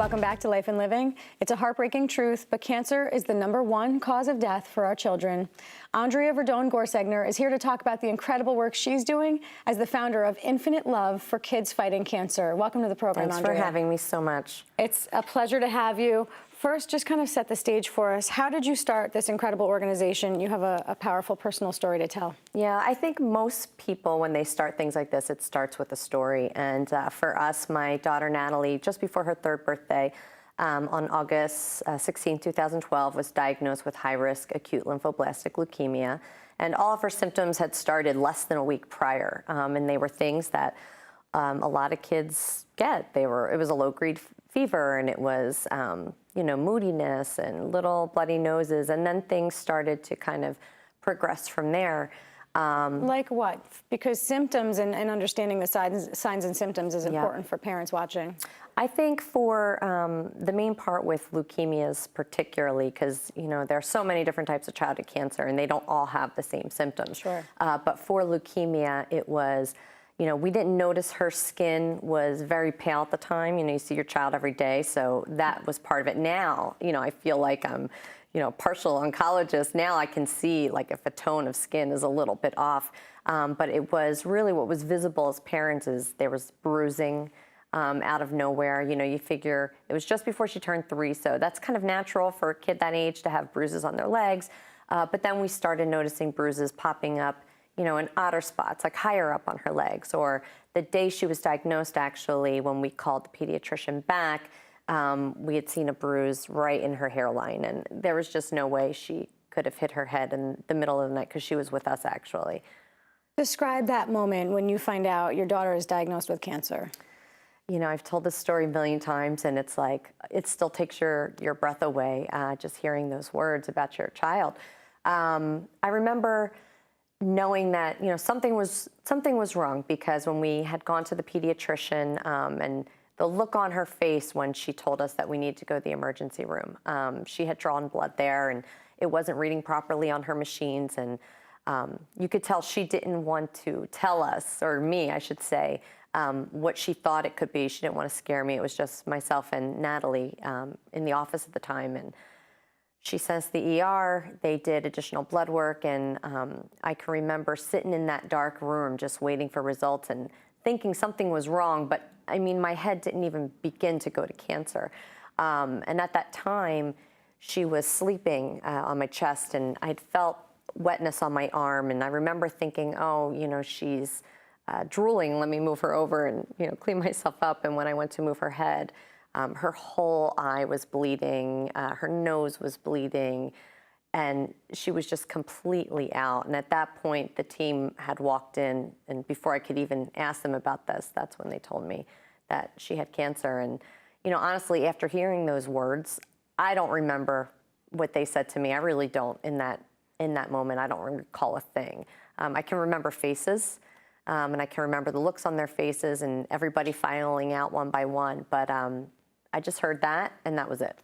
Welcome back to Life and Living. It's a heartbreaking truth, but cancer is the #1 cause of death for our children. Andrea Verdone Gorsegner is here to talk about the incredible work she's doing as the founder of Infinite Love for Kids Fighting Cancer. Welcome to the program, Thanks Andrea. for having me so much. It's a pleasure to have you. First, just kind of set the stage for us. How did you start this incredible organization? You have a powerful personal story to tell. Yeah, I think most people, when they start things like this, it starts with a story. And for us, my daughter Natalie, just before her 3rd birthday, on August 16, 2012, was diagnosed with high-risk acute lymphoblastic leukemia. And all of her symptoms had started less than a week prior. And they were things that a lot of kids get. It was a low-grade fever, and it was moodiness and little bloody noses, and then things started to kind of progress from there. Like what? Because symptoms and understanding the signs and symptoms is important for parents watching. I think for the main part with leukemias particularly, because there are so many different types of childhood cancer and they don't all have the same symptoms. Sure. But for leukemia, it was, we didn't notice her skin was very pale at the time. You see your child every day, so that was part of it. Now, I feel like I'm, partial oncologist. Now I can see like if a tone of skin is a little bit off. But it was really what was visible as parents is there was bruising out of nowhere. You figure it was just before she turned 3, so that's kind of natural for a kid that age to have bruises on their legs. But then we started noticing bruises popping up in odder spots, like higher up on her legs. Or the day she was diagnosed, actually, when we called the pediatrician back, we had seen a bruise right in her hairline, and there was just no way she could have hit her head in the middle of the night because she was with us, actually. Describe that moment when you find out your daughter is diagnosed with cancer. I've told this story a million times, and it's like, it still takes your breath away, just hearing those words about your child. I remember knowing that something was wrong, because when we had gone to the pediatrician and the look on her face when she told us that we needed to go to the emergency room, she had drawn blood there and it wasn't reading properly on her machines, and you could tell she didn't want to tell us, or me I should say, what she thought it could be. She didn't want to scare me. It was just myself and Natalie in the office at the time, and she sent us to the ER. They did additional blood work, and I can remember sitting in that dark room just waiting for results and thinking something was wrong, but I mean, my head didn't even begin to go to cancer. And at that time, she was sleeping on my chest, and I'd felt wetness on my arm, and I remember thinking, oh, she's drooling, let me move her over and clean myself up. And when I went to move her head, her whole eye was bleeding, her nose was bleeding, and she was just completely out. And at that point, the team had walked in, and before I could even ask them about this, that's when they told me that she had cancer. And honestly, after hearing those words, I don't remember what they said to me. I really don't. In that moment, I don't recall a thing. I can remember faces, and I can remember the looks on their faces and everybody filing out one by one. But I just heard that, and that was it.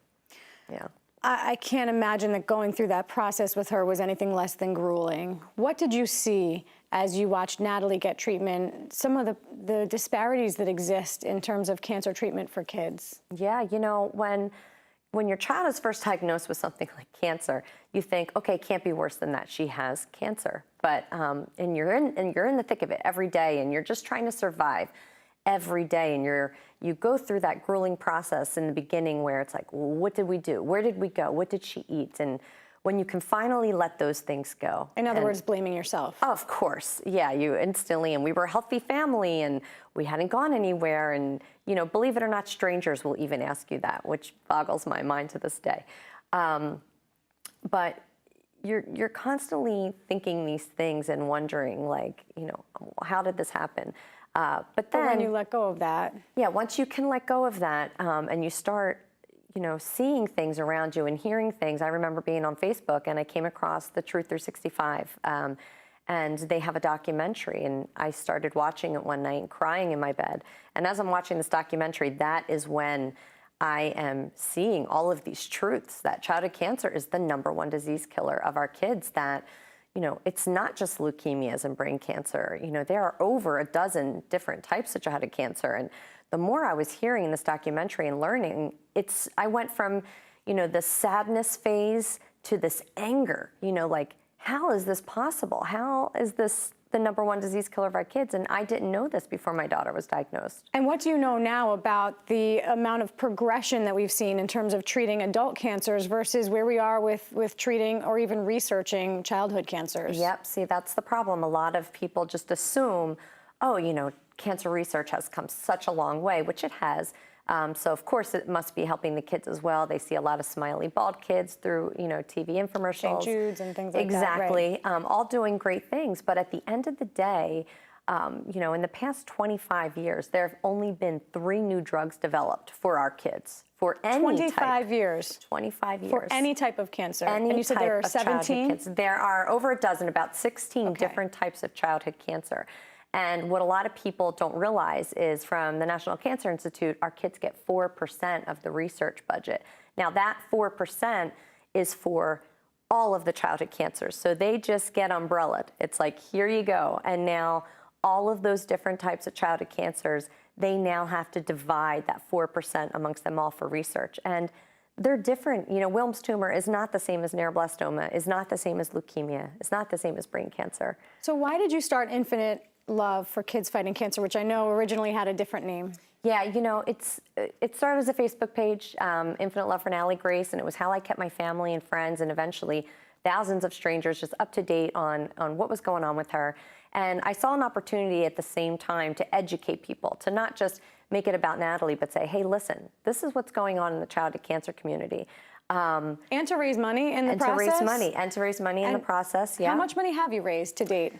Yeah. I can't imagine that going through that process with her was anything less than grueling. What did you see as you watched Natalie get treatment, some of the disparities that exist in terms of cancer treatment for kids? Yeah, when your child is first diagnosed with something like cancer, you think, okay, it can't be worse than that. She has cancer. But and you're in the thick of it every day, and you're just trying to survive every day, and you go through that grueling process in the beginning where it's like, well, what did we do? Where did we go? What did she eat? And when you can finally let those things go. In other words, blaming yourself. Of course, yeah, you instantly, and we were a healthy family, and we hadn't gone anywhere, and believe it or not, strangers will even ask you that, which boggles my mind to this day. But you're constantly thinking these things and wondering, like, how did this happen? But then when you let go of that. Yeah, once you can let go of that, and you start, seeing things around you and hearing things. I remember being on Facebook, and I came across the Truth 365, and they have a documentary, and I started watching it one night and crying in my bed. And as I'm watching this documentary, that is when I am seeing all of these truths, that childhood cancer is the #1 disease killer of our kids, that it's not just leukemias and brain cancer. There are over a dozen different types of childhood cancer. And the more I was hearing in this documentary and learning, I went from, the sadness phase to this anger, like, how is this possible? How is this the #1 disease killer of our kids? And I didn't know this before my daughter was diagnosed. And what do you know now about the amount of progression that we've seen in terms of treating adult cancers versus where we are with treating or even researching childhood cancers? Yep, see, that's the problem. A lot of people just assume, oh, cancer research has come such a long way, which it has. So of course it must be helping the kids as well. They see a lot of smiley bald kids through, TV infomercials. St. Jude's and things like exactly. that. Right. All doing great things. But at the end of the day, in the past 25 years, there have only been 3 new drugs developed for our kids. For any 25 type. years. 25 years. For any type of cancer. Any and you said type there are of childhood 17? cancer. There are over a dozen, about 16 different types of childhood cancer. And what a lot of people don't realize is from the National Cancer Institute, our kids get 4% of the research budget. Now that 4% is for all of the childhood cancers. So they just get umbrellaed. It's like, here you go. And now all of those different types of childhood cancers, they now have to divide that 4% amongst them all for research. And they're different. Wilms tumor is not the same as neuroblastoma, is not the same as leukemia, is not the same as brain cancer. So why did you start Infinite Love for Kids Fighting Cancer, which I know originally had a different name? Yeah, it started as a Facebook page, Infinite Love for Natalie Grace, and it was how I kept my family and friends and eventually thousands of strangers just up to date on what was going on with her. And I saw an opportunity at the same time to educate people, to not just make it about Natalie, but say, hey, listen, this is what's going on in the childhood cancer community. And to raise money in the process? To raise money in the process, yeah. How much money have you raised to date?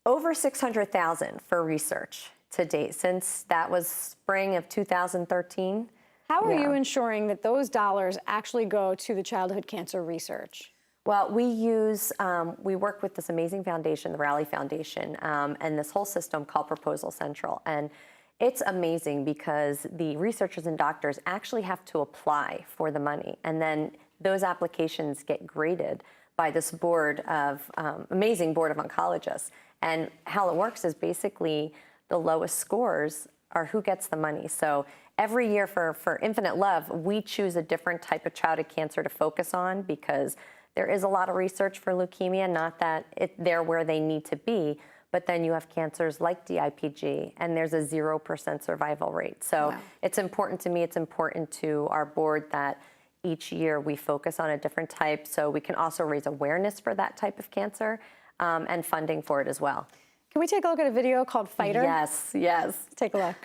Over $600,000 for research to date, since that was spring of 2013. How are you ensuring that those dollars actually go to the childhood cancer research? Well, we work with this amazing foundation, the Rally Foundation, and this whole system called Proposal Central. And it's amazing because the researchers and doctors actually have to apply for the money. And then those applications get graded by this amazing board of oncologists. And how it works is basically the lowest scores are who gets the money. So every year for Infinite Love, we choose a different type of childhood cancer to focus on because there is a lot of research for leukemia, not that they're where they need to be, but then you have cancers like DIPG, and there's a 0% survival rate. So It's important to me, it's important to our board that each year we focus on a different type so we can also raise awareness for that type of cancer and funding for it as well. Can we take a look at a video called Fighter? Yes, yes. Take a look.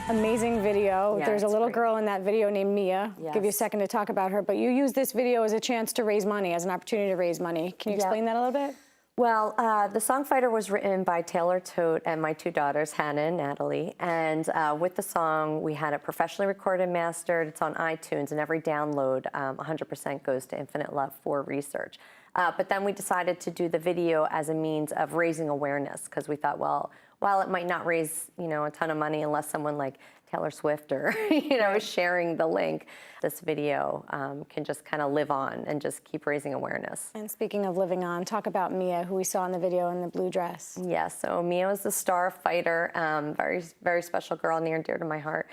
Amazing video. Yeah, There's a it's little great. girl in that video named Mia. Yes. Give you a second to talk about her, but you use this video as a chance to raise money, as an opportunity to raise money. Can you explain that a little bit? Well, the song Fighter was written by Taylor Tote and my 2 daughters, Hannah and Natalie. And with the song, we had it professionally recorded and mastered. It's on iTunes, and every download, 100% goes to Infinite Love for research. But then we decided to do the video as a means of raising awareness, because we thought, well, while it might not raise, a ton of money unless someone like Taylor Swift or, is sharing the link, this video can just kind of live on and just keep raising awareness. And speaking of living on, talk about Mia, who we saw in the video in the blue dress. Yes, so Mia was the star fighter, very, very special girl, near and dear to my heart.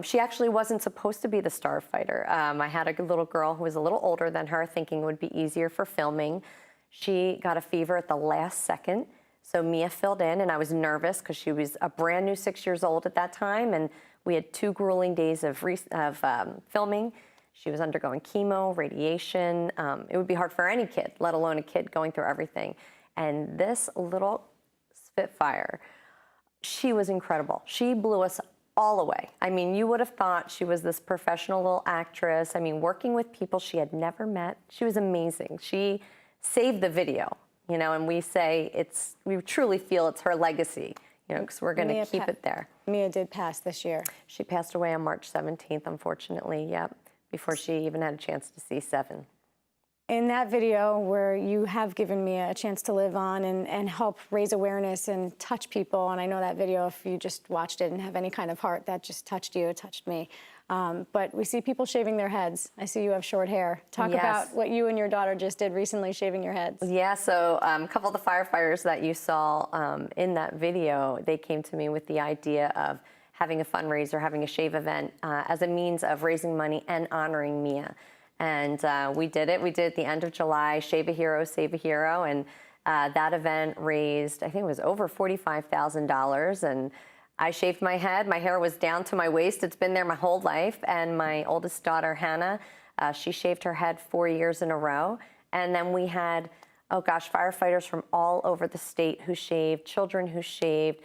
She actually wasn't supposed to be the star fighter. I had a little girl who was a little older than her, thinking it would be easier for filming. She got a fever at the last second. So Mia filled in, and I was nervous because she was a brand new 6 years old at that time, and we had 2 grueling days of filming. She was undergoing chemo, radiation. It would be hard for any kid, let alone a kid going through everything. And this little Spitfire, she was incredible. She blew us all away. I mean, you would have thought she was this professional little actress. I mean, working with people she had never met. She was amazing. She saved the video, you know, and we say we truly feel it's her legacy, you know, because we're going to keep it there. Mia did pass this year. She passed away on March 17th, unfortunately, yep, before she even had a chance to see 7. In that video where you have given me a chance to live on and help raise awareness and touch people, and I know that video, if you just watched it and have any kind of heart, that just touched you, it touched me. But we see people shaving their heads. I see you have short hair. Talk about what you and your daughter just did recently, shaving your heads. Yeah, so a couple of the firefighters that you saw in that video, they came to me with the idea of having a fundraiser, having a shave event as a means of raising money and honoring Mia. And we did it. We did it at the end of July, Shave a Hero, Save a Hero. And that event raised, I think it was over $45,000. And I shaved my head. My hair was down to my waist. It's been there my whole life. And my oldest daughter, Hannah, she shaved her head 4 years in a row. And then we had, oh gosh, firefighters from all over the state who shaved, children who shaved,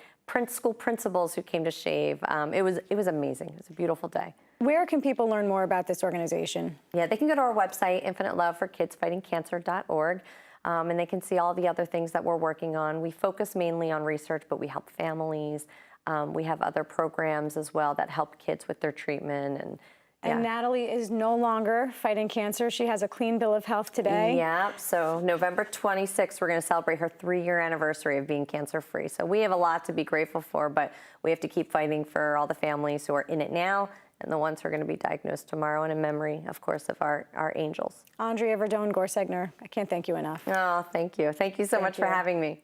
school principals who came to shave. It was amazing. It was a beautiful day. Where can people learn more about this organization? Yeah, they can go to our website, infiniteloveforkidsfightingcancer.org, and they can see all the other things that we're working on. We focus mainly on research, but we help families. We have other programs as well that help kids with their treatment. And Natalie is no longer fighting cancer. She has a clean bill of health today. Yeah, so November 26th, we're going to celebrate her 3-year anniversary of being cancer-free. So we have a lot to be grateful for, but we have to keep fighting for all the families who are in it now and the ones who are going to be diagnosed tomorrow, and in memory, of course, of our angels. Andrea Verdone Gorsegner, I can't thank you enough. Oh, thank you. Thank you so much for having me.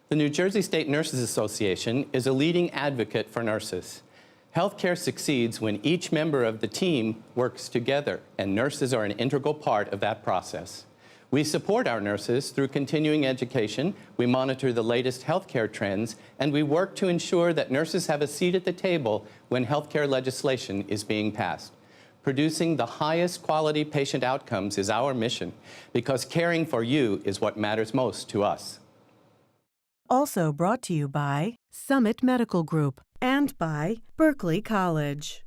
The New Jersey State Nurses Association is a leading advocate for nurses. Healthcare succeeds when each member of the team works together, and nurses are an integral part of that process. We support our nurses through continuing education, we monitor the latest healthcare trends, and we work to ensure that nurses have a seat at the table when healthcare legislation is being passed. Producing the highest quality patient outcomes is our mission, because caring for you is what matters most to us. Also brought to you by Summit Medical Group and by Berkeley College.